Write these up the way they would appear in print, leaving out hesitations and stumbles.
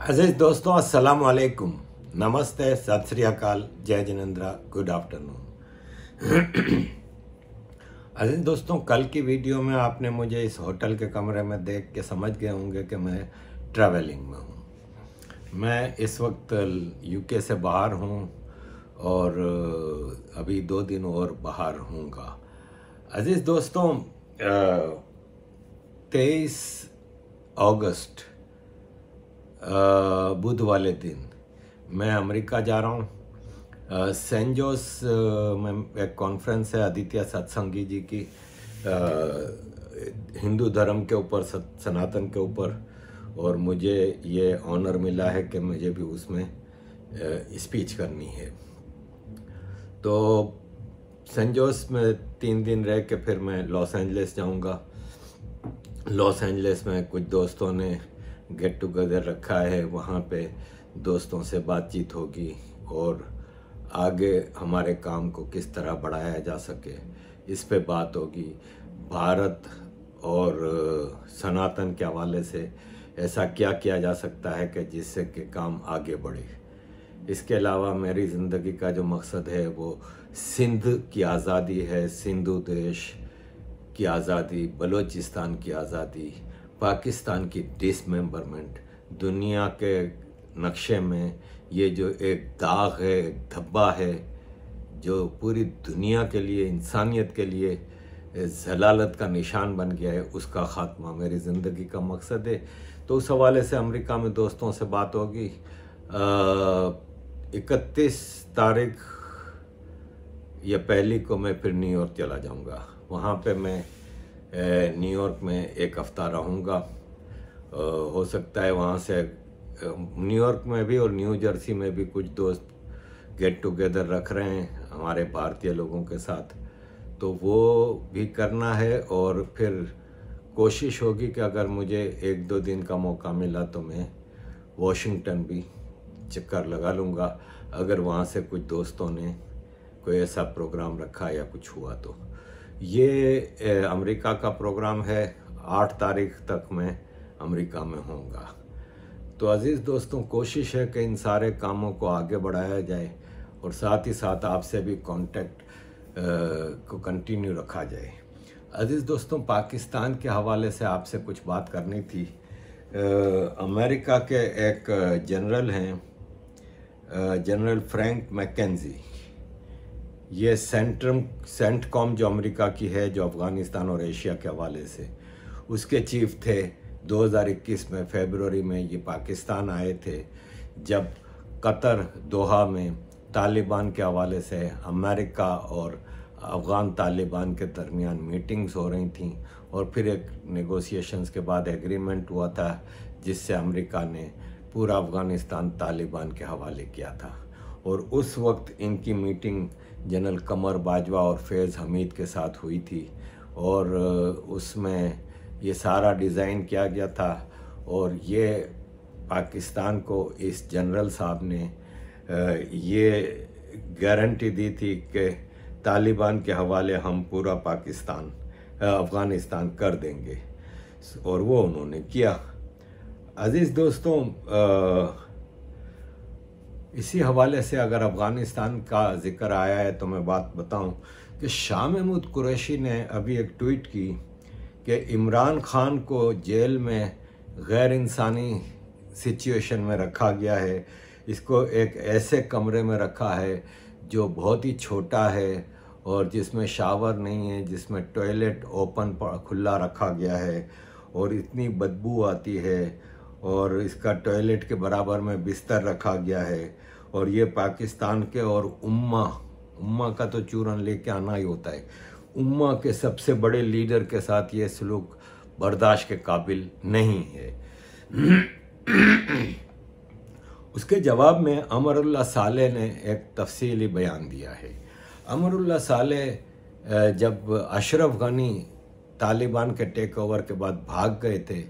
अजीज दोस्तों, अस्सलाम वालेकुम, नमस्ते, सत श्री अकाल, जय जिनेंद्रा, गुड आफ्टरनून। अजीज दोस्तों, कल की वीडियो में आपने मुझे इस होटल के कमरे में देख के समझ गए होंगे कि मैं ट्रैवलिंग में हूँ। मैं इस वक्त यूके से बाहर हूँ और अभी 2 दिन और बाहर हूँगा। अजीज दोस्तों, 23 अगस्त बुध वाले दिन मैं अमेरिका जा रहा हूँ। सेंट जोस में एक कॉन्फ्रेंस है आदित्य सत्संगी जी की, हिंदू धर्म के ऊपर, सनातन के ऊपर, और मुझे ये ऑनर मिला है कि मुझे भी उसमें स्पीच करनी है। तो सेंट जोस में 3 दिन रह के फिर मैं लॉस एंजलिस जाऊँगा। लॉस एंजलिस में कुछ दोस्तों ने गेट टुगेदर रखा है, वहाँ पे दोस्तों से बातचीत होगी और आगे हमारे काम को किस तरह बढ़ाया जा सके इस पे बात होगी। भारत और सनातन के हवाले से ऐसा क्या किया जा सकता है कि जिससे कि काम आगे बढ़े। इसके अलावा मेरी ज़िंदगी का जो मकसद है वो सिंध की आज़ादी है, सिंधु देश की आज़ादी, बलूचिस्तान की आज़ादी, पाकिस्तान की डिसमेंबरमेंट। दुनिया के नक्शे में ये जो एक दाग है, एक धब्बा है, जो पूरी दुनिया के लिए, इंसानियत के लिए जलालत का निशान बन गया है, उसका ख़ात्मा मेरी ज़िंदगी का मकसद है। तो उस हवाले से अमेरिका में दोस्तों से बात होगी। 31 तारीख या पहली को मैं फिर न्यूयॉर्क चला जाऊंगा। वहाँ पे मैं न्यूयॉर्क में 1 हफ्ता रहूँगा। हो सकता है वहाँ से न्यूयॉर्क में भी और न्यू जर्सी में भी कुछ दोस्त गेट टुगेदर रख रहे हैं हमारे भारतीय लोगों के साथ, तो वो भी करना है। और फिर कोशिश होगी कि अगर मुझे 1-2 दिन का मौका मिला तो मैं वॉशिंगटन भी चक्कर लगा लूँगा, अगर वहाँ से कुछ दोस्तों ने कोई ऐसा प्रोग्राम रखा या कुछ हुआ तो। ये अमेरिका का प्रोग्राम है। 8 तारीख तक मैं अमेरिका में होऊंगा। तो अज़ीज़ दोस्तों, कोशिश है कि इन सारे कामों को आगे बढ़ाया जाए और साथ ही साथ आपसे भी कांटेक्ट को कंटिन्यू रखा जाए। अज़ीज़ दोस्तों, पाकिस्तान के हवाले से आपसे कुछ बात करनी थी। अमेरिका के एक जनरल हैं, जनरल फ्रैंक मैकेंजी। ये सेंटकॉम जो अमेरिका की है, जो अफ़गानिस्तान और एशिया के हवाले से, उसके चीफ थे। 2021 में फरवरी में ये पाकिस्तान आए थे, जब कतर दोहा में तालिबान के हवाले से अमेरिका और अफ़गान तालिबान के दरमियान मीटिंग्स हो रही थी और फिर एक नेगोशिएशंस के बाद एग्रीमेंट हुआ था जिससे अमेरिका ने पूरा अफ़गानिस्तान तालिबान के हवाले किया था। और उस वक्त इनकी मीटिंग जनरल कमर बाजवा और फैज़ हमीद के साथ हुई थी और उसमें ये सारा डिज़ाइन किया गया था। और ये पाकिस्तान को इस जनरल साहब ने ये गारंटी दी थी कि तालिबान के हवाले हम पूरा पाकिस्तान, अफ़गानिस्तान कर देंगे, और वो उन्होंने किया। अज़ीज़ दोस्तों, इसी हवाले से अगर अफ़गानिस्तान का ज़िक्र आया है तो मैं बात बताऊं कि शाह महमूद कुरैशी ने अभी एक ट्वीट की कि इमरान खान को जेल में गैर इंसानी सिचुएशन में रखा गया है। इसको एक ऐसे कमरे में रखा है जो बहुत ही छोटा है और जिसमें शावर नहीं है, जिसमें टॉयलेट ओपन खुला रखा गया है और इतनी बदबू आती है, और इसका टॉयलेट के बराबर में बिस्तर रखा गया है। और ये पाकिस्तान के और उम्मा का तो चूरन लेके आना ही होता है, उम्मा के सबसे बड़े लीडर के साथ ये सलूक बर्दाश्त के काबिल नहीं है। उसके जवाब में अमरुल्लाह साले ने एक तफसीली बयान दिया है। अमरुल्लाह साले जब अशरफ गनी तालिबान के टेक ओवर के बाद भाग गए थे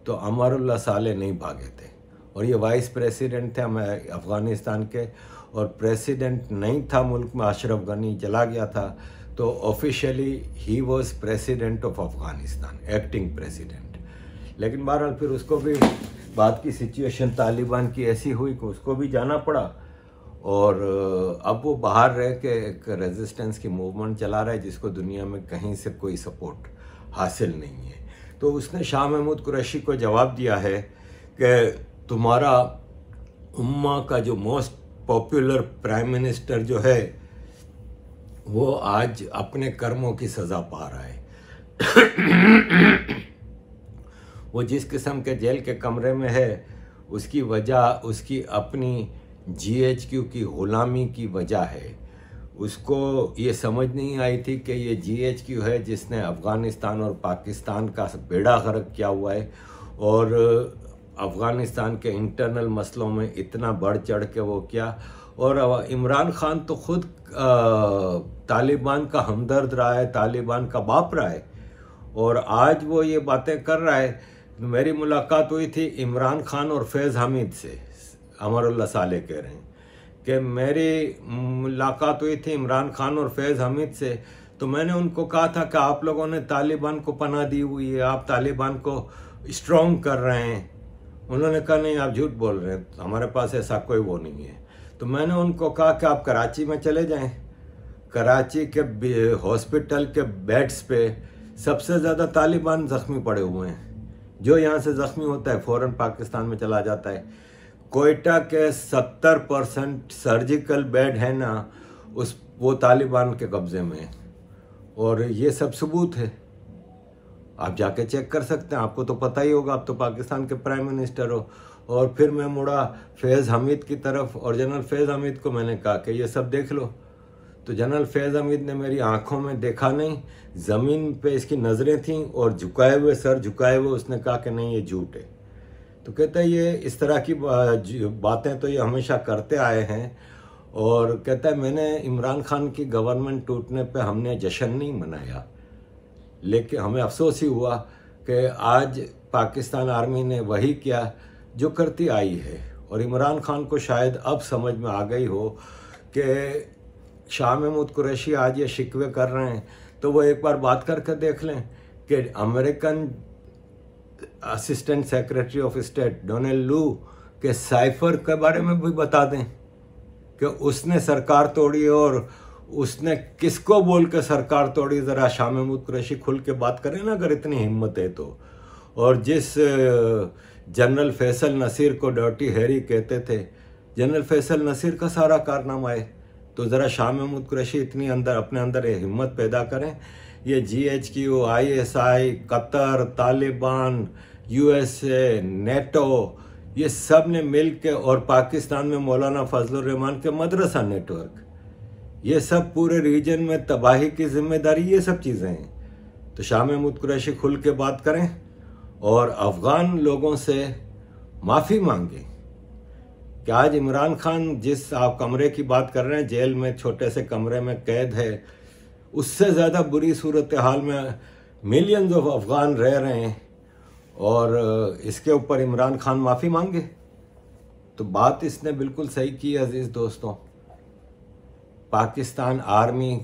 तो अमरुल्लाह साले नहीं भागे थे, और ये वाइस प्रेसिडेंट थे अफ़गानिस्तान के, और प्रेसिडेंट नहीं था मुल्क में, अशरफ गनी चला गया था, तो officially he was president of Afghanistan, acting president. लेकिन बहरहाल फिर उसको भी बाद की सिचुएशन तालिबान की ऐसी हुई कि उसको भी जाना पड़ा, और अब वो बाहर रह के एक रेजिस्टेंस की मूवमेंट चला रहा है जिसको दुनिया में कहीं से कोई सपोर्ट हासिल नहीं है। तो उसने शाह महमूद कुरैशी को जवाब दिया है कि तुम्हारा उम्मा का जो मोस्ट पॉपुलर प्राइम मिनिस्टर जो है वो आज अपने कर्मों की सज़ा पा रहा है। वो जिस किस्म के जेल के कमरे में है उसकी वजह उसकी अपनी GHQ की ग़ुलामी की वजह है। उसको ये समझ नहीं आई थी कि ये GHQ है जिसने अफ़गानिस्तान और पाकिस्तान का बेड़ा गर्क किया हुआ है, और अफ़गानिस्तान के इंटरनल मसलों में इतना बढ़ चढ़ के वो किया। और इमरान खान तो खुद तालिबान का हमदर्द रहा है, तालिबान का बाप रहा है, और आज वो ये बातें कर रहा है। मेरी मुलाकात हुई थी इमरान खान और फैज़ हमीद से, अमरुल्लाह साले कह रहे हैं कि मेरी मुलाकात हुई थी इमरान खान और फैज़ हमीद से, तो मैंने उनको कहा था कि आप लोगों ने तालिबान को पनाह दी हुई है, आप तालिबान को स्ट्रॉन्ग कर रहे हैं। उन्होंने कहा नहीं, आप झूठ बोल रहे हैं, हमारे पास ऐसा कोई वो नहीं है। तो मैंने उनको कहा कि आप कराची में चले जाएं, कराची के हॉस्पिटल के बेड्स पे सबसे ज़्यादा तालिबान ज़ख्मी पड़े हुए हैं। जो यहाँ से ज़ख्मी होता है फ़ौरन पाकिस्तान में चला जाता है। कोयटा के 70% सर्जिकल बेड है ना, वो तालिबान के कब्ज़े में है, और ये सब सबूत है, आप जाके चेक कर सकते हैं, आपको तो पता ही होगा, आप तो पाकिस्तान के प्राइम मिनिस्टर हो। और फिर मैं मुड़ा फैज़ हमीद की तरफ, और जनरल फैज़ हमीद को मैंने कहा कि ये सब देख लो। तो जनरल फैज़ हमीद ने मेरी आंखों में देखा नहीं, ज़मीन पे इसकी नज़रें थीं, और झुकाए हुए सर झुकाए हुए उसने कहा कि नहीं ये झूठ है। तो कहता है ये इस तरह की बातें तो ये हमेशा करते आए हैं, और कहता है मैंने इमरान खान की गवर्नमेंट टूटने पे हमने जश्न नहीं मनाया, लेकिन हमें अफसोस ही हुआ कि आज पाकिस्तान आर्मी ने वही किया जो करती आई है। और इमरान खान को शायद अब समझ में आ गई हो कि शाह महमूद कुरैशी आज ये शिकवे कर रहे हैं, तो वो एक बार बात करके देख लें कि American assistant secretary of state Donald लू के साइफर के बारे में भी बता दें कि उसने सरकार तोड़ी और उसने किसको बोल के सरकार तोड़ी। ज़रा शाह महमूद कुरैशी खुल के बात करें ना, अगर इतनी हिम्मत है तो। और जिस जनरल फैसल नसीर को डर्टी हैरी कहते थे, जनरल फैसल नसीर का सारा कारनामा है। तो ज़रा शाह महमूद कुरैशी इतनी अपने अंदर हिम्मत पैदा करें। ये GHQ, ISI, Qatar, Taliban, USA, NATO, ये सब ने मिल के, और पाकिस्तान में मौलाना फजलुर रहमान के मदरसा नेटवर्क, ये सब पूरे रीजन में तबाही की जिम्मेदारी ये सब चीज़ें हैं। तो शाह महमूद कुरैशी खुल के बात करें और अफ़गान लोगों से माफ़ी मांगें कि आज इमरान खान जिस आप कमरे की बात कर रहे हैं, जेल में छोटे से कमरे में कैद है, उससे ज़्यादा बुरी सूरत हाल में मिलियंस ऑफ अफ़गान रह रहे हैं, और इसके ऊपर इमरान खान माफ़ी मांगे। तो बात इसने बिल्कुल सही की अजीज़ दोस्तों। पाकिस्तान आर्मी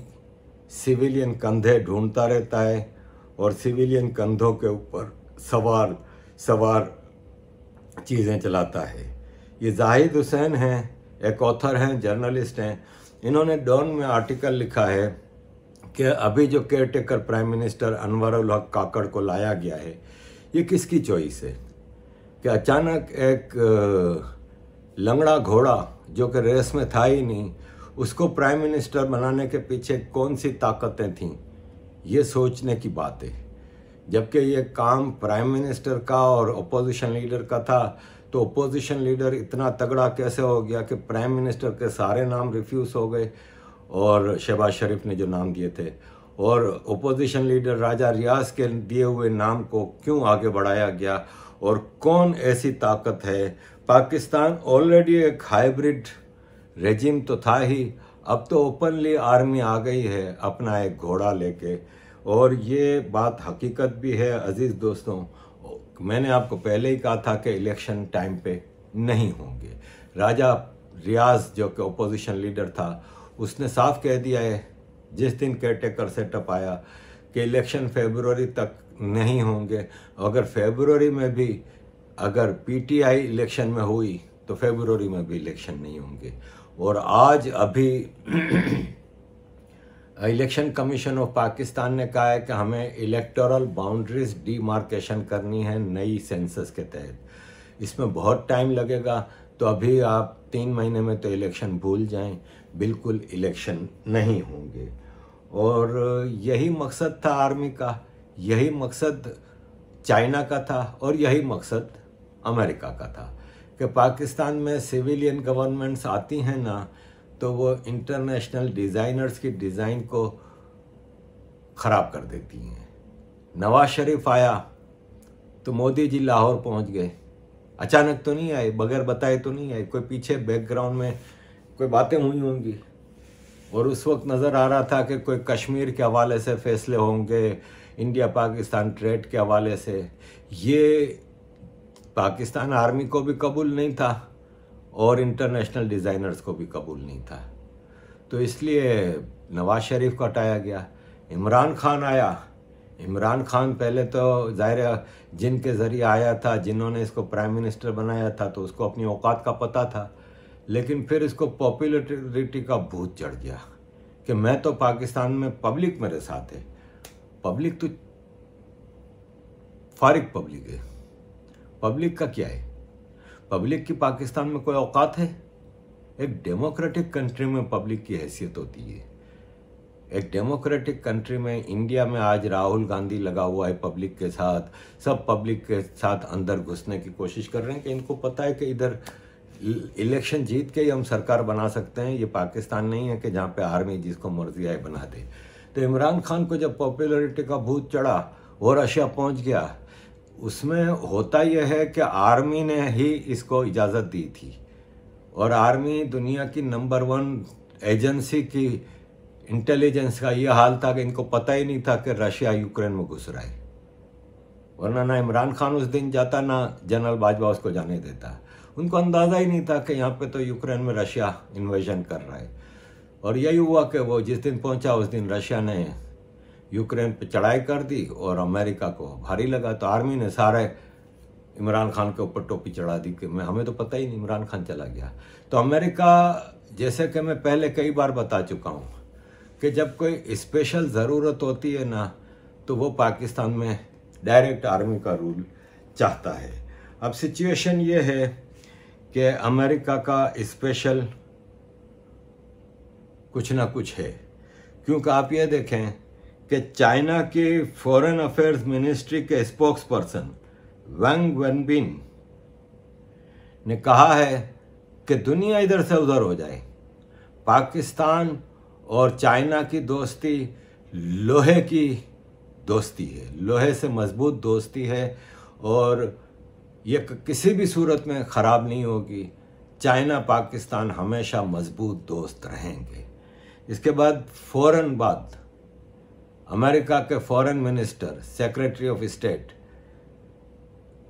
सिविलियन कंधे ढूंढता रहता है, और सिविलियन कंधों के ऊपर सवार चीज़ें चलाता है। ये जाहिद हुसैन हैं, एक ऑथर हैं, जर्नलिस्ट हैं। इन्होंने डॉन में आर्टिकल लिखा है कि अभी जो caretaker prime minister Anwaar ul Haq Kakar को लाया गया है, ये किसकी चॉइस है? कि अचानक एक लंगड़ा घोड़ा जो कि रेस में था ही नहीं, उसको प्राइम मिनिस्टर बनाने के पीछे कौन सी ताकतें थीं, ये सोचने की बात है। जबकि ये काम प्राइम मिनिस्टर का और अपोजिशन लीडर का था, तो अपोजिशन लीडर इतना तगड़ा कैसे हो गया कि प्राइम मिनिस्टर के सारे नाम रिफ्यूज़ हो गए, और शहबाज शरीफ ने जो नाम दिए थे, और अपोजिशन लीडर राजा रियाज के दिए हुए नाम को क्यों आगे बढ़ाया गया, और कौन ऐसी ताकत है? पाकिस्तान ऑलरेडी एक हाइब्रिड रेजिम तो था ही, अब तो ओपनली आर्मी आ गई है अपना एक घोड़ा लेके, और ये बात हकीकत भी है अजीज़ दोस्तों। मैंने आपको पहले ही कहा था कि इलेक्शन टाइम पे नहीं होंगे। राजा रियाज जो कि ओपोजिशन लीडर था, उसने साफ कह दिया है जिस दिन केयरटेकर सेटअप आया कि इलेक्शन फरवरी तक नहीं होंगे। अगर फरवरी में भी अगर पीटीआई इलेक्शन में हुई तो फरवरी में भी इलेक्शन नहीं होंगे। और आज अभी इलेक्शन कमीशन ऑफ पाकिस्तान ने कहा है कि हमें इलेक्टोरल बाउंड्रीज डीमार्केशन करनी है नई सेंसस के तहत। इसमें बहुत टाइम लगेगा, तो अभी आप 3 महीने में तो इलेक्शन भूल जाएं, बिल्कुल इलेक्शन नहीं होंगे। और यही मकसद था आर्मी का, यही मकसद चाइना का था और यही मकसद अमेरिका का था कि पाकिस्तान में सिविलियन गवर्नमेंट्स आती हैं ना, तो वो इंटरनेशनल डिज़ाइनर्स की डिज़ाइन को ख़राब कर देती हैं। नवाज शरीफ आया तो मोदी जी लाहौर पहुंच गए, अचानक तो नहीं आए, बगैर बताए तो नहीं आए, कोई पीछे बैकग्राउंड में कोई बातें हुई होंगी। और उस वक्त नज़र आ रहा था कि कोई कश्मीर के हवाले से फैसले होंगे, इंडिया पाकिस्तान ट्रेड के हवाले से। ये पाकिस्तान आर्मी को भी कबूल नहीं था और इंटरनेशनल डिज़ाइनर्स को भी कबूल नहीं था, तो इसलिए नवाज शरीफ को हटाया गया। इमरान खान आया। इमरान खान पहले तो ज़ाहिर जिनके ज़रिए आया था, जिन्होंने इसको प्राइम मिनिस्टर बनाया था, तो उसको अपनी औकात का पता था। लेकिन फिर इसको पॉपुलैरिटी का भूत चढ़ गया कि मैं तो पाकिस्तान में, पब्लिक मेरे साथ है। पब्लिक तो फारिग पब्लिक है, पब्लिक का क्या है? पब्लिक की पाकिस्तान में कोई औकात है? एक डेमोक्रेटिक कंट्री में पब्लिक की हैसियत होती है। एक डेमोक्रेटिक कंट्री में, इंडिया में आज राहुल गांधी लगा हुआ है पब्लिक के साथ, सब पब्लिक के साथ अंदर घुसने की कोशिश कर रहे हैं कि इनको पता है कि इधर इलेक्शन जीत के ही हम सरकार बना सकते हैं। ये पाकिस्तान नहीं है कि जहाँ पे आर्मी जिसको मर्जी आए बना दे। तो इमरान खान को जब पॉपुलैरिटी का भूत चढ़ा और रशिया पहुँच गया, उसमें होता यह है कि आर्मी ने ही इसको इजाज़त दी थी। और आर्मी दुनिया की नंबर 1 एजेंसी की इंटेलिजेंस का यह हाल था कि इनको पता ही नहीं था कि रशिया यूक्रेन में घुस रहा है। वरना ना इमरान खान उस दिन जाता, ना जनरल बाजवा उसको जाने देता। उनको अंदाज़ा ही नहीं था कि यहाँ पे तो यूक्रेन में रशिया इन्वेजन कर रहा है। और यही हुआ कि वो जिस दिन पहुँचा उस दिन रशिया ने यूक्रेन पे चढ़ाई कर दी और अमेरिका को भारी लगा। तो आर्मी ने सारे इमरान खान के ऊपर टोपी चढ़ा दी कि हमें तो पता ही नहीं, इमरान खान चला गया। तो अमेरिका, जैसे कि मैं पहले कई बार बता चुका हूँ कि जब कोई स्पेशल ज़रूरत होती है ना, तो वो पाकिस्तान में डायरेक्ट आर्मी का रूल चाहता है। अब सिचुएशन ये है कि अमेरिका का स्पेशल कुछ ना कुछ है, क्योंकि आप ये देखें कि चाइना की फॉरेन अफेयर्स मिनिस्ट्री के स्पोक्स पर्सन वांग वेनबिन ने कहा है कि दुनिया इधर से उधर हो जाए, पाकिस्तान और चाइना की दोस्ती लोहे की दोस्ती है, लोहे से मजबूत दोस्ती है और ये किसी भी सूरत में ख़राब नहीं होगी। चाइना पाकिस्तान हमेशा मजबूत दोस्त रहेंगे। इसके बाद फ़ौरन बाद अमेरिका के foreign minister, secretary of state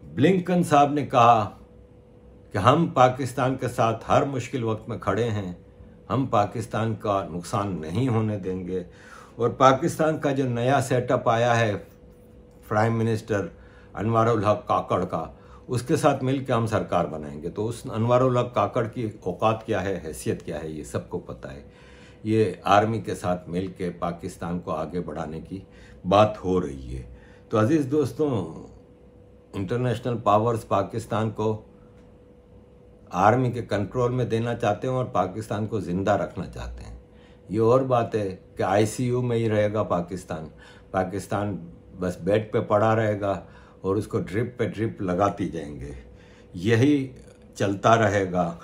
Blinken साहब ने कहा कि हम पाकिस्तान के साथ हर मुश्किल वक्त में खड़े हैं, हम पाकिस्तान का नुकसान नहीं होने देंगे। और पाकिस्तान का जो नया सेटअप आया है प्राइम मिनिस्टर अनवारुल हक काकड़ का, उसके साथ मिलकर हम सरकार बनाएंगे। तो उस अनवारुल हक काकड़ की औकात क्या है, हैसियत क्या है, ये सबको पता है। ये आर्मी के साथ मिलकर पाकिस्तान को आगे बढ़ाने की बात हो रही है। तो अजीज़ दोस्तों, इंटरनेशनल पावर्स पाकिस्तान को आर्मी के कंट्रोल में देना चाहते हैं और पाकिस्तान को ज़िंदा रखना चाहते हैं। ये और बात है कि आईसीयू में ही रहेगा पाकिस्तान बस बेड पे पड़ा रहेगा और उसको ड्रिप पे ड्रिप लगाती जाएंगे, यही चलता रहेगा।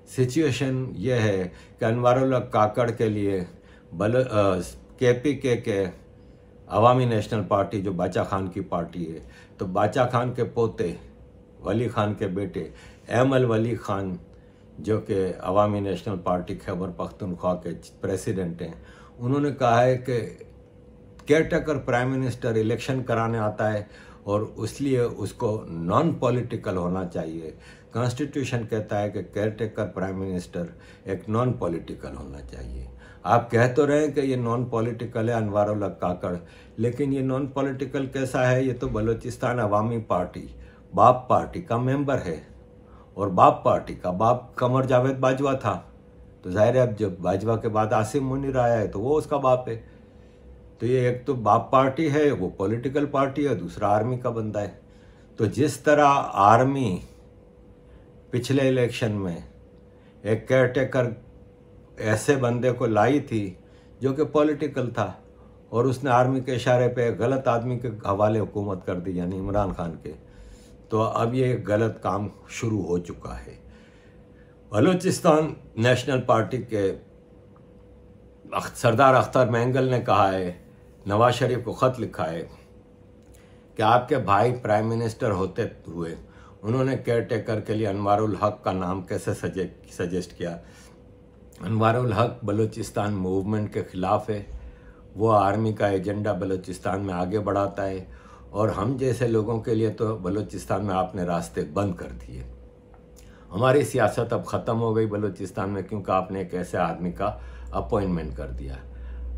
सिचुएशन ये है कि अनवारुल हक काकड़ के लिए केपीके के अवामी नेशनल पार्टी, जो बाचा खान की पार्टी है, तो बाचा खान के पोते वली खान के बेटे एमल वली खान, जो कि अवामी नेशनल पार्टी खैबर पख्तूनख्वा के प्रेसिडेंट हैं, उन्होंने कहा है कि केयरटेकर प्राइम मिनिस्टर इलेक्शन कराने आता है और इसलिए उसको नॉन पॉलिटिकल होना चाहिए। कॉन्स्टिट्यूशन कहता है कि केयरटेकर प्राइम मिनिस्टर एक नॉन पॉलिटिकल होना चाहिए। आप कह तो रहे हैं कि ये नॉन पॉलिटिकल है अनवारुल हक काकड़, लेकिन ये नॉन पॉलिटिकल कैसा है? ये तो बलूचिस्तान अवामी पार्टी, बाप पार्टी का मेंबर है और बाप पार्टी का बाप कमर जावेद बाजवा था, तो जाहिर है अब जब बाजवा के बाद आसिम मुनीर आया है तो वो उसका बाप है। तो ये एक तो बाप पार्टी है, वो पॉलिटिकल पार्टी है, दूसरा आर्मी का बंदा है। तो जिस तरह आर्मी पिछले इलेक्शन में एक केयरटेकर ऐसे बंदे को लाई थी जो कि पॉलिटिकल था और उसने आर्मी के इशारे पे गलत आदमी के हवाले हुकूमत कर दी, यानी इमरान खान के, तो अब ये गलत काम शुरू हो चुका है। बलूचिस्तान नेशनल पार्टी के सरदार अख्तर मैंगल ने कहा है, नवाज शरीफ को ख़त लिखा है कि आपके भाई प्राइम मिनिस्टर होते हुए उन्होंने केयरटेकर के लिए अनवारुल हक का नाम कैसे सजेस्ट किया। अनवारुल हक बलूचिस्तान मूवमेंट के ख़िलाफ़ है, वो आर्मी का एजेंडा बलूचिस्तान में आगे बढ़ाता है और हम जैसे लोगों के लिए तो बलूचिस्तान में आपने रास्ते बंद कर दिए। हमारी सियासत अब ख़त्म हो गई बलूचिस्तान में क्योंकि आपने एक ऐसे आदमी का अपॉइंटमेंट कर दिया।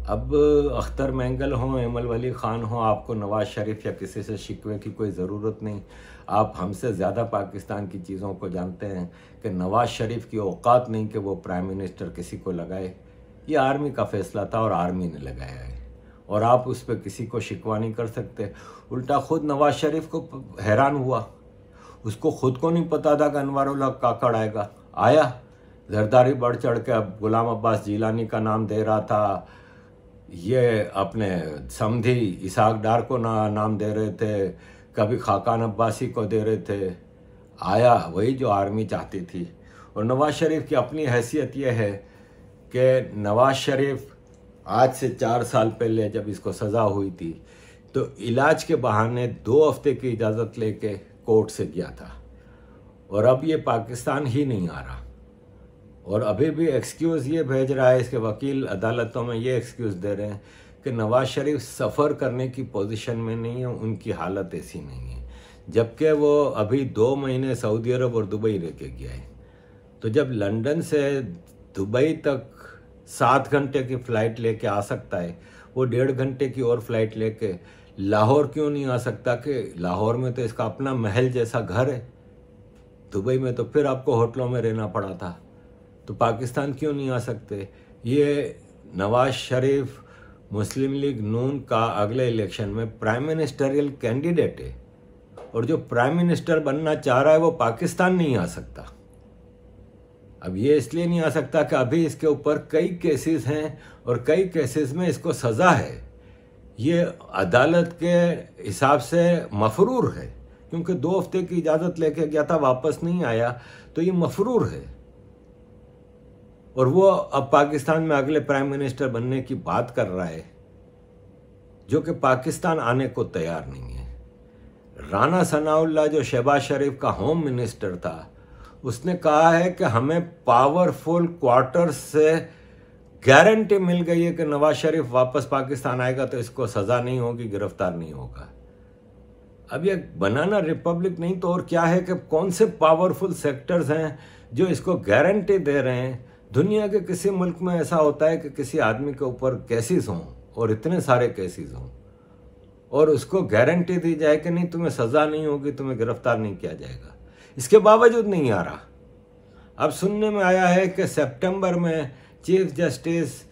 अब अख्तर मैंगल हों, एमल वली ख़ान हों, आपको नवाज़ शरीफ या किसी से शिकवे की कोई ज़रूरत नहीं। आप हमसे ज़्यादा पाकिस्तान की चीज़ों को जानते हैं कि नवाज़ शरीफ की औकात नहीं कि वो प्राइम मिनिस्टर किसी को लगाए। ये आर्मी का फ़ैसला था और आर्मी ने लगाया है और आप उस पर किसी को शिकवा नहीं कर सकते। उल्टा खुद नवाज़ शरीफ को हैरान हुआ, उसको खुद को नहीं पता था कि अनवारुल हक काकड़ आएगा। आया, जरदारी बढ़ चढ़ के अब गुलाम अब्बास जिलानी का नाम दे रहा था, ये अपने समधी इसाक डार को नाम दे रहे थे, कभी खाकान अब्बासी को दे रहे थे। आया वही जो आर्मी चाहती थी। और नवाज़ शरीफ की अपनी हैसियत ये है कि नवाज़ शरीफ आज से 4 साल पहले जब इसको सज़ा हुई थी तो इलाज के बहाने 2 हफ्ते की इजाज़त लेके कोर्ट से गया था और अब ये पाकिस्तान ही नहीं आ रहा और अभी भी एक्सक्यूज़ ये भेज रहा है, इसके वकील अदालतों में ये एक्सक्यूज़ दे रहे हैं कि नवाज़ शरीफ सफ़र करने की पोजीशन में नहीं है, उनकी हालत ऐसी नहीं है, जबकि वो अभी 2 महीने सऊदी अरब और दुबई रह के गया है। तो जब लंदन से दुबई तक 7 घंटे की फ़्लाइट लेके आ सकता है, वो 1.5 घंटे की और फ्लाइट लेके लाहौर क्यों नहीं आ सकता? कि लाहौर में तो इसका अपना महल जैसा घर है, दुबई में तो फिर आपको होटलों में रहना पड़ा था, तो पाकिस्तान क्यों नहीं आ सकते? ये नवाज़ शरीफ मुस्लिम लीग नून का अगले इलेक्शन में प्राइम मिनिस्टरियल कैंडिडेट है और जो प्राइम मिनिस्टर बनना चाह रहा है वो पाकिस्तान नहीं आ सकता। अब ये इसलिए नहीं आ सकता कि अभी इसके ऊपर कई केसेस हैं और कई केसेस में इसको सज़ा है। ये अदालत के हिसाब से मफरूर है क्योंकि 2 हफ्ते की इजाज़त लेके गया था, वापस नहीं आया, तो ये मफरूर है और वो अब पाकिस्तान में अगले प्राइम मिनिस्टर बनने की बात कर रहा है जो कि पाकिस्तान आने को तैयार नहीं है। राना सनाउल्लाह जो शहबाज शरीफ का होम मिनिस्टर था, उसने कहा है कि हमें पावरफुल क्वार्टर्स से गारंटी मिल गई है कि नवाज शरीफ वापस पाकिस्तान आएगा तो इसको सज़ा नहीं होगी, गिरफ्तार नहीं होगा। अब ये बनाना रिपब्लिक नहीं तो और क्या है कि कौन से पावरफुल सेक्टर्स हैं जो इसको गारंटी दे रहे हैं। दुनिया के किसी मुल्क में ऐसा होता है कि किसी आदमी के ऊपर केसेस हों और इतने सारे केसेस हों और उसको गारंटी दी जाए कि नहीं तुम्हें सज़ा नहीं होगी, तुम्हें गिरफ्तार नहीं किया जाएगा, इसके बावजूद नहीं आ रहा। अब सुनने में आया है कि सितंबर में चीफ जस्टिस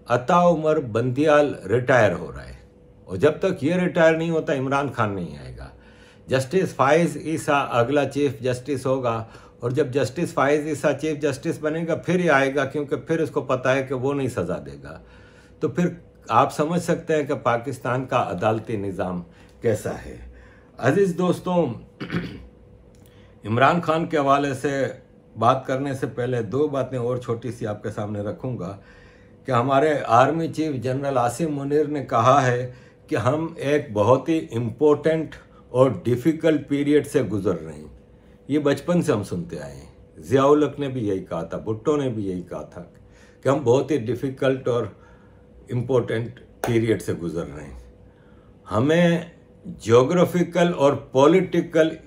अता उमर बंदियाल रिटायर हो रहा है और जब तक ये रिटायर नहीं होता इमरान खान नहीं आएगा। जस्टिस फाइज ईसा अगला चीफ जस्टिस होगा और जब जस्टिस फाइज ईसा चीफ जस्टिस बनेगा फिर ही आएगा क्योंकि फिर उसको पता है कि वो नहीं सज़ा देगा। तो फिर आप समझ सकते हैं कि पाकिस्तान का अदालती निज़ाम कैसा है। अजीज़ दोस्तों, इमरान खान के हवाले से बात करने से पहले 2 बातें और छोटी सी आपके सामने रखूंगा कि हमारे army chief general Asim Munir ने कहा है कि हम एक बहुत ही इम्पोर्टेंट और डिफ़िकल्ट पीरियड से गुजर रहे हैं। ये बचपन से हम सुनते आए हैं, ज़ियाउल हक ने भी यही कहा था, भुट्टो ने भी यही कहा था कि हम बहुत ही डिफ़िकल्ट और इम्पोर्टेंट पीरियड से गुजर रहे हैं। हमें ज्योग्राफिकल और पॉलिटिकल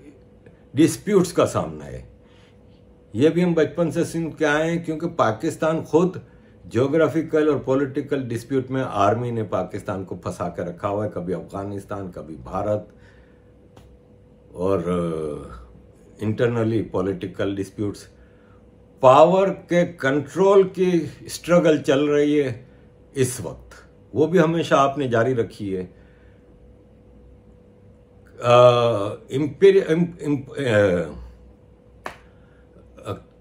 डिस्प्यूट्स का सामना है। ये भी हम बचपन से सुन के आए हैं क्योंकि पाकिस्तान खुद ज्योग्राफिकल और पॉलिटिकल डिस्प्यूट में आर्मी ने पाकिस्तान को फंसा कर रखा हुआ है, कभी अफगानिस्तान, कभी भारत। और इंटरनली पॉलिटिकल डिस्प्यूट्स, पावर के कंट्रोल की स्ट्रगल चल रही है इस वक्त, वो भी हमेशा आपने जारी रखी है।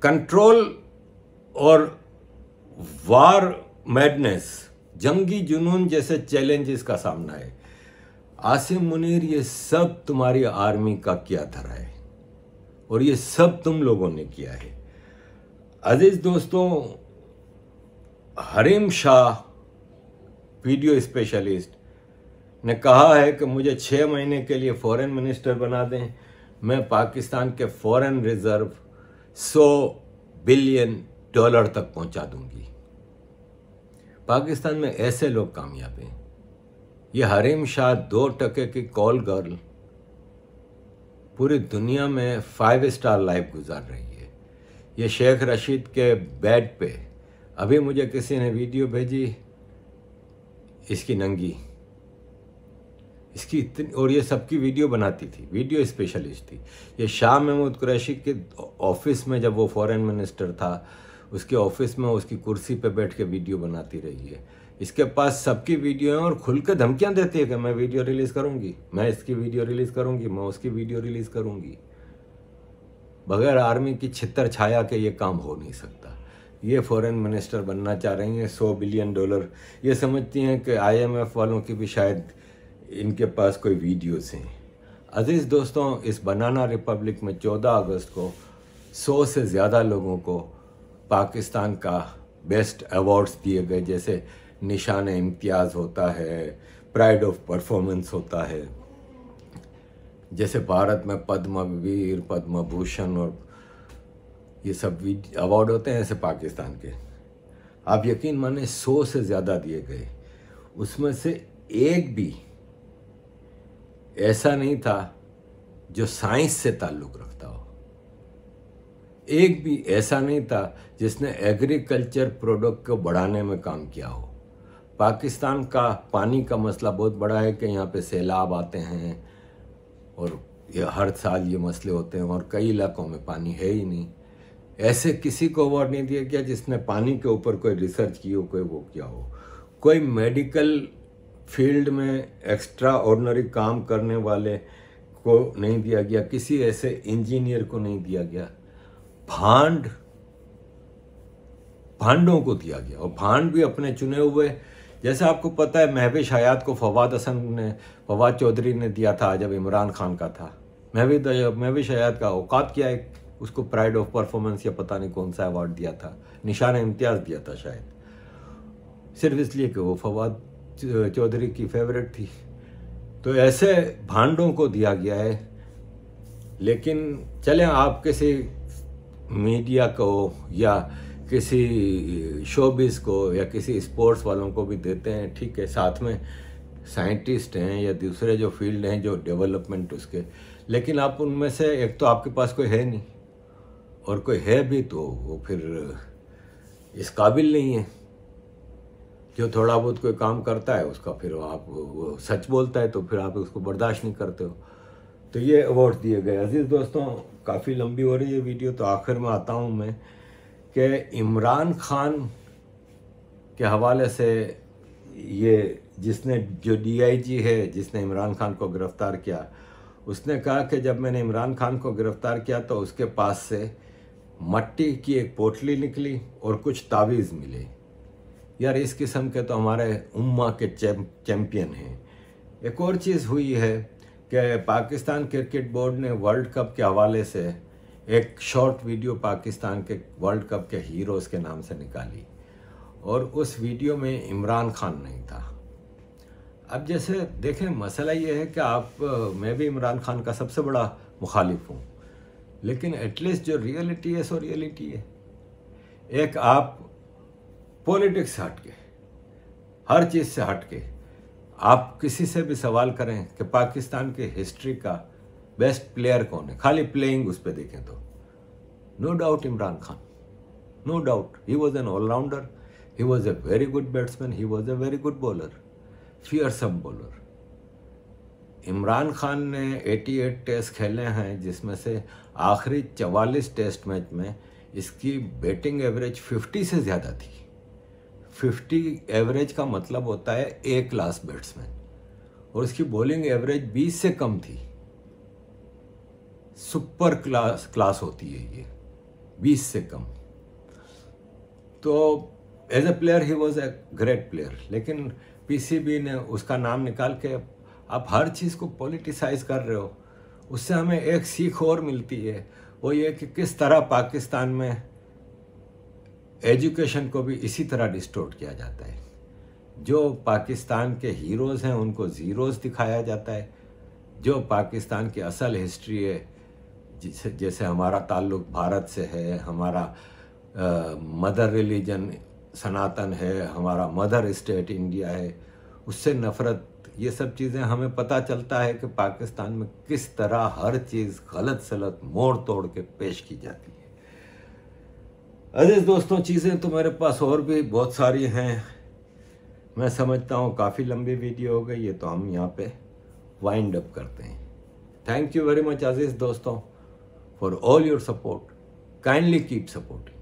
कंट्रोल और वार मैडनेस, जंगी जुनून जैसे चैलेंजेस का सामना है। आसिम मुनीर, ये सब तुम्हारी आर्मी का किया धरा है और ये सब तुम लोगों ने किया है। अजीज दोस्तों, हरीम शाह वीडियो स्पेशलिस्ट ने कहा है कि मुझे 6 महीने के लिए फॉरेन मिनिस्टर बना दें, मैं पाकिस्तान के फॉरेन रिजर्व $100 बिलियन तक पहुंचा दूंगी। पाकिस्तान में ऐसे लोग कामयाब हैं। ये हरीम शाह 2% की कॉल गर्ल पूरी दुनिया में 5 स्टार लाइफ गुजार रही है। ये शेख रशीद के बेड पे अभी मुझे किसी ने वीडियो भेजी, इसकी नंगी, इसकी इतनी, और ये सबकी वीडियो बनाती थी, वीडियो स्पेशलिस्ट थी। ये शाह महमूद कुरैशी के ऑफिस में जब वो फॉरेन मिनिस्टर था, उसके ऑफिस में उसकी कुर्सी पे बैठ के वीडियो बनाती रही है। इसके पास सबकी वीडियो है और खुल के धमकियां देती है कि मैं वीडियो रिलीज करूंगी, मैं इसकी वीडियो रिलीज करूंगी, मैं उसकी वीडियो रिलीज करूंगी। बगैर आर्मी की छितर छाया के ये काम हो नहीं सकता। ये फॉरेन मिनिस्टर बनना चाह रही हैं, $100 बिलियन। ये समझती हैं कि IMF वालों की भी शायद इनके पास कोई वीडियोस हैं। अजीज दोस्तों, इस बनाना रिपब्लिक में 14 अगस्त को 100 से ज़्यादा लोगों को पाकिस्तान का बेस्ट अवार्ड्स दिए गए, जैसे निशान इम्तियाज़ होता है, प्राइड ऑफ परफॉर्मेंस होता है, जैसे भारत में पद्म वीर, पद्म भूषण और ये सब अवार्ड होते हैं, ऐसे पाकिस्तान के आप यकीन माने 100 से ज़्यादा दिए गए। उसमें से एक भी ऐसा नहीं था जो साइंस से ताल्लुक़ रखता हो, एक भी ऐसा नहीं था जिसने एग्रीकल्चर प्रोडक्ट को बढ़ाने में काम किया हो। पाकिस्तान का पानी का मसला बहुत बड़ा है कि यहाँ पे सैलाब आते हैं और ये हर साल ये मसले होते हैं और कई इलाकों में पानी है ही नहीं। ऐसे किसी को अवार्ड नहीं दिया गया जिसने पानी के ऊपर कोई रिसर्च की हो, कोई वो किया हो। कोई मेडिकल फील्ड में एक्स्ट्रा ऑर्डिनरी काम करने वाले को नहीं दिया गया, किसी ऐसे इंजीनियर को नहीं दिया गया। भांडों को दिया गया, और भांड भी अपने चुने हुए। जैसे आपको पता है, महविश हयात को फवाद चौधरी ने दिया था जब इमरान खान का था। महविश हयात का औकात क्या है, उसको प्राइड ऑफ परफॉर्मेंस या पता नहीं कौन सा अवार्ड दिया था, निशान इम्तियाज़ दिया था शायद, सिर्फ इसलिए कि वो फवाद चौधरी की फेवरेट थी। तो ऐसे भांडों को दिया गया है। लेकिन चलें, आप किसी मीडिया को या किसी शोबिस को या किसी स्पोर्ट्स वालों को भी देते हैं, ठीक है, साथ में साइंटिस्ट हैं या दूसरे जो फील्ड हैं जो डेवलपमेंट उसके, लेकिन आप उनमें से एक तो आपके पास कोई है नहीं, और कोई है भी तो वो फिर इस काबिल नहीं है। जो थोड़ा बहुत कोई काम करता है उसका फिर आप वो सच बोलता है तो फिर आप उसको बर्दाश्त नहीं करते हो। तो ये अवार्ड दिए गए। अजीज़ दोस्तों, काफ़ी लंबी हो रही है वीडियो, तो आखिर में आता हूँ मैं कि इमरान खान के हवाले से ये जो DIG है जिसने इमरान खान को गिरफ़्तार किया, उसने कहा कि जब मैंने इमरान खान को गिरफ़्तार किया तो उसके पास से मट्टी की एक पोटली निकली और कुछ तावीज़ मिले। यार, इस किस्म के तो हमारे उम्मा के चैम्पियन हैं। एक और चीज़ हुई है कि पाकिस्तान क्रिकेट बोर्ड ने वर्ल्ड कप के हवाले से एक शॉर्ट वीडियो पाकिस्तान के वर्ल्ड कप के हीरोज़ के नाम से निकाली, और उस वीडियो में इमरान खान नहीं था। अब जैसे देखें, मसला ये है कि मैं भी इमरान खान का सबसे बड़ा मुखालिफ हूँ, लेकिन एटलीस्ट जो रियलिटी है सो रियलिटी है। एक आप पॉलिटिक्स से हट के, हर चीज़ से हट के आप किसी से भी सवाल करें कि पाकिस्तान की हिस्ट्री का बेस्ट प्लेयर कौन है, खाली प्लेइंग उस पर देखें तो no doubt Imran Khan, no doubt. He was an allrounder, he was a very good batsman, he was a very good bowler, fearsome bowler. Imran Khan ने 88 टेस्ट खेले हैं, जिसमें से आखिरी 44 टेस्ट मैच में इसकी बैटिंग एवरेज 50 से ज़्यादा थी। 50 एवरेज का मतलब होता है ए क्लास बैट्समैन, और इसकी बॉलिंग एवरेज 20 से कम थी। सुपर क्लास होती है ये, 20 से कम। तो as a player he was a great player, लेकिन पीसीबी ने उसका नाम निकाल के आप हर चीज़ को पॉलिटिसाइज कर रहे हो। उससे हमें एक सीख और मिलती है, वो ये कि किस तरह पाकिस्तान में एजुकेशन को भी इसी तरह डिस्टोर्ट किया जाता है। जो पाकिस्तान के हीरोज़ हैं उनको ज़ीरोज़ दिखाया जाता है। जो पाकिस्तान की असल हिस्ट्री है, जैसे हमारा ताल्लुक़ भारत से है, हमारा मदर रिलीजन सनातन है, हमारा मदर स्टेट इंडिया है, उससे नफ़रत, ये सब चीज़ें हमें पता चलता है कि पाकिस्तान में किस तरह हर चीज़ गलत सलत मोड़ तोड़ के पेश की जाती है। अजीज दोस्तों, चीज़ें तो मेरे पास और भी बहुत सारी हैं। मैं समझता हूँ काफ़ी लंबी वीडियो हो गई है, तो हम यहाँ पे वाइंड अप करते हैं। थैंक यू वेरी मच अजीज दोस्तों for all your support. Kindly keep supporting.